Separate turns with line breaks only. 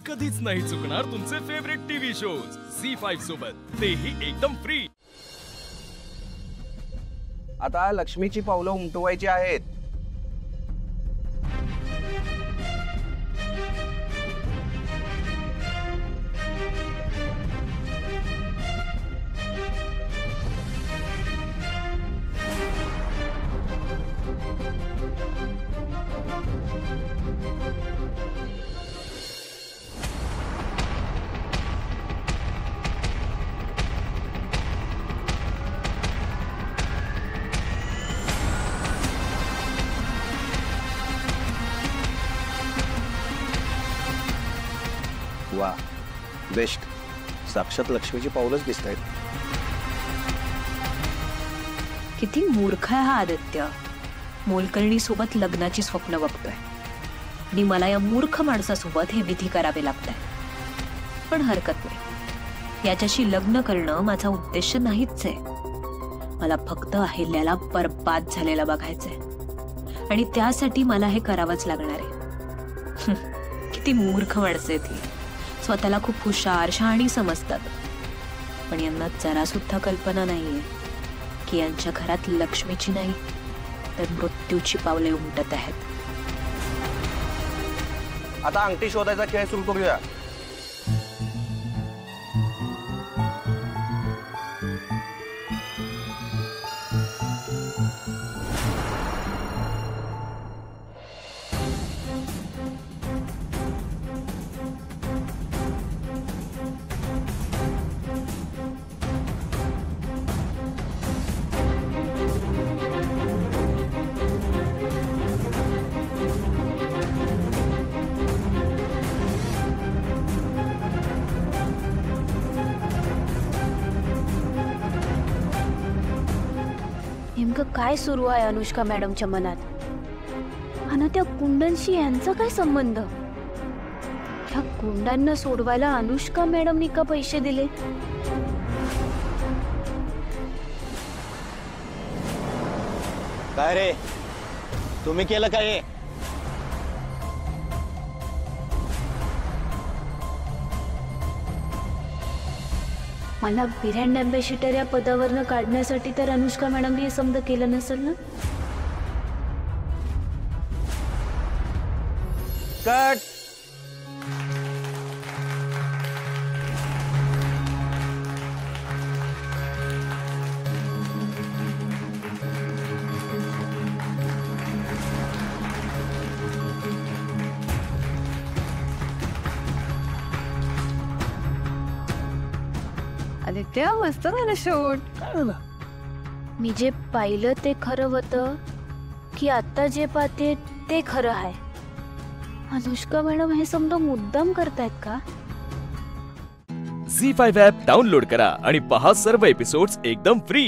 कधीच नाही चुकणार तुमचे फेवरेट टीव्ही शोज झी5 सोबत, तेही एकदम फ्री।
आता लक्ष्मीची पावलं उमटवायची आहेत। वा, बेस्ट। साक्षात लक्ष्मीची पावलंच दिसतायत।
किती मूर्ख आहे हा आदित्य। मोलकर्णी सोबत लग्नाची स्वप्न बघतोय आणि मला या मूर्ख माणसासोबत हे विधी करावे लागतंय। पण हरकत नाही, याच्याशी लग्न करणं माझा उद्देश नाहीच आहे। मला फक्त अहिल्याला बर्बाद झालेला बघायचंय आणि त्यासाठी मला हे करावंच लागणार आहे। किती मूर्ख माणसं आहेत ही। स्वतःला खूप हुशार शहाणी समजतात, पण यांना जरा सुद्धा कल्पना नाहीये की यांच्या घरात लक्ष्मीची नाही तर मृत्यूची पावले उमटत आहेत।
आता अंगठी शोधायचा खेळ सुरू करूया।
नेमकं काय सुरू आहे अनुष्का मॅडमच्या मनात? आणि त्या कुंडांशी यांचा काय संबंध? त्या कुंडांना सोडवायला अनुष्का मॅडमनी का पैसे दिले?
काय रे, तुम्ही केलं काय?
मला ब्रँड अँबॅसिडर या पदावरनं काढण्यासाठी तर अनुष्का मॅडमने हे समज केलं नसेल ना?
कट।
आदित्य, मस्त झालं शूट।
काय झालं?
मी जे पाहिलं ते खरं होतं की आता जे पाहते ते खरं आहे? अनुष्का मॅडम हे समजा मुद्दाम करतायत का?
झी5 ॲप डाउनलोड करा आणि पहा सर्व एपिसोड्स एकदम फ्री।